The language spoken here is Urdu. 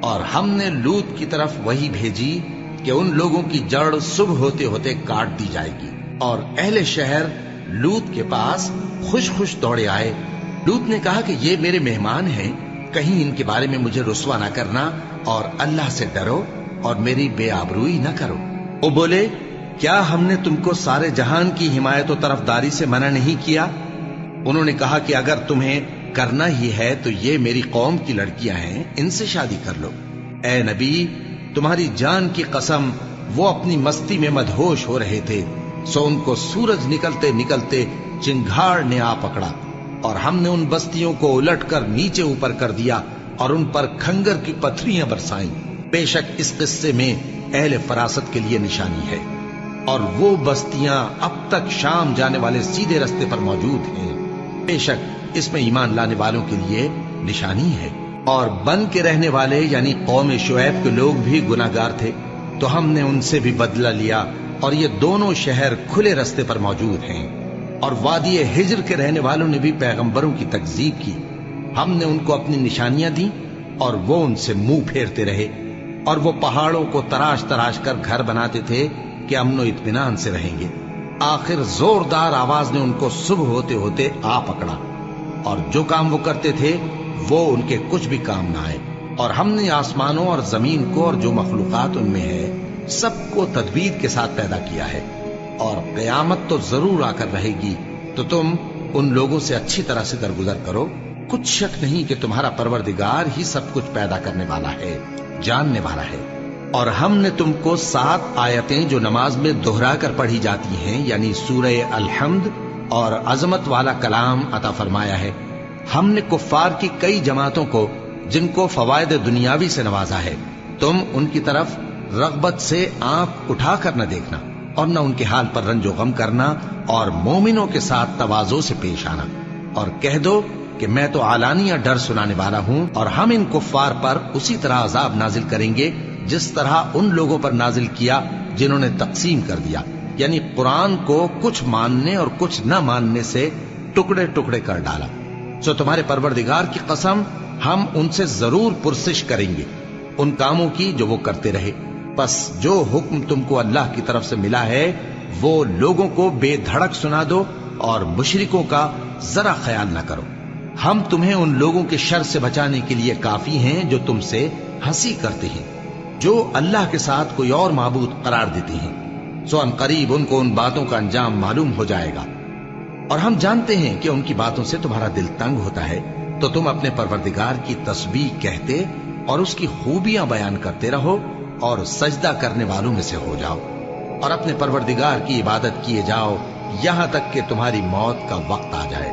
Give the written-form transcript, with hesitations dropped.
اور ہم نے لوط کی طرف وہی بھیجی کہ ان لوگوں کی جڑ صبح ہوتے ہوتے کاٹ دی جائے گی، اور اہل شہر لوط کے پاس خوش خوش دوڑے آئے۔ لوط نے کہا کہ یہ میرے مہمان ہیں، کہیں ان کے بارے میں مجھے رسوا نہ کرنا، اور اللہ سے ڈرو اور میری بے آبروئی نہ کرو۔ وہ بولے، کیا ہم نے تم کو سارے جہان کی حمایت و طرفداری سے منع نہیں کیا؟ انہوں نے کہا کہ اگر تمہیں کرنا ہی ہے تو یہ میری قوم کی لڑکیاں ہیں، ان سے شادی کر لو۔ اے نبی، تمہاری جان کی قسم وہ اپنی مستی میں مدہوش ہو رہے تھے، سو ان کو سورج نکلتے نکلتے چنگھاڑ نے آ پکڑا، اور ہم نے ان بستیوں کو الٹ کر نیچے اوپر کر دیا اور ان پر کھنگر کی پتھریاں برسائیں۔ بے شک اس قصے میں اہل فراست کے لیے نشانی ہے، اور وہ بستیاں اب تک شام جانے والے سیدھے رستے پر موجود ہیں۔ بے شک اس میں ایمان لانے والوں کے لیے نشانی ہے۔ اور بن کے رہنے والے یعنی قوم شعیب کے لوگ بھی گناہگار تھے، تو ہم نے ان سے بھی بدلہ لیا، اور یہ دونوں شہر کھلے رستے پر موجود ہیں۔ اور وادی ہجر کے رہنے والوں نے بھی پیغمبروں کی تکذیب کی، ہم نے ان کو اپنی نشانیاں دیں اور وہ ان سے منہ پھیرتے رہے، اور وہ پہاڑوں کو تراش تراش کر گھر بناتے تھے کہ امن و اطمینان سے رہیں گے۔ آخر زوردار آواز نے ان کو صبح ہوتے ہوتے آ پکڑا، اور جو کام وہ کرتے تھے وہ ان کے کچھ بھی کام نہ آئے۔ اور ہم نے آسمانوں اور زمین کو اور جو مخلوقات ان میں ہے سب کو تدبیر کے ساتھ پیدا کیا ہے، اور قیامت تو ضرور آ کر رہے گی، تو تم ان لوگوں سے اچھی طرح سے درگزر کرو۔ کچھ شک نہیں کہ تمہارا پروردگار ہی سب کچھ پیدا کرنے والا ہے، جاننے والا ہے۔ اور ہم نے تم کو 7 آیتیں جو نماز میں دہرا کر پڑھی جاتی ہیں، یعنی سورہ الحمد اور عظمت والا کلام عطا فرمایا ہے۔ ہم نے کفار کی کئی جماعتوں کو جن کو فوائد دنیاوی سے نوازا ہے، تم ان کی طرف رغبت سے آنکھ اٹھا کر نہ دیکھنا، اور نہ ان کے حال پر رنج و غم کرنا، اور مومنوں کے ساتھ تواضع سے پیش آنا، اور کہہ دو کہ میں تو اعلانیہ ڈر سنانے والا ہوں، اور ہم ان کفار پر اسی طرح عذاب نازل کریں گے جس طرح ان لوگوں پر نازل کیا جنہوں نے تقسیم کر دیا، یعنی قرآن کو کچھ ماننے اور کچھ نہ ماننے سے ٹکڑے ٹکڑے کر ڈالا۔ سو تمہارے پروردگار کی قسم ہم ان سے ضرور پرسش کریں گے ان کاموں کی جو وہ کرتے رہے۔ بس جو حکم تم کو اللہ کی طرف سے ملا ہے وہ لوگوں کو بے دھڑک سنا دو، اور مشرکوں کا ذرا خیال نہ کرو۔ ہم تمہیں ان لوگوں کے شر سے بچانے کے لیے کافی ہیں جو تم سے ہنسی کرتے ہیں، جو اللہ کے ساتھ کوئی اور معبود قرار دیتے ہیں۔ سو ان قریب ان کو ان باتوں کا انجام معلوم ہو جائے گا، اور ہم جانتے ہیں کہ ان کی باتوں سے تمہارا دل تنگ ہوتا ہے، تو تم اپنے پروردگار کی تسبیح کہتے اور اس کی خوبیاں بیان کرتے رہو، اور سجدہ کرنے والوں میں سے ہو جاؤ، اور اپنے پروردگار کی عبادت کیے جاؤ یہاں تک کہ تمہاری موت کا وقت آ جائے۔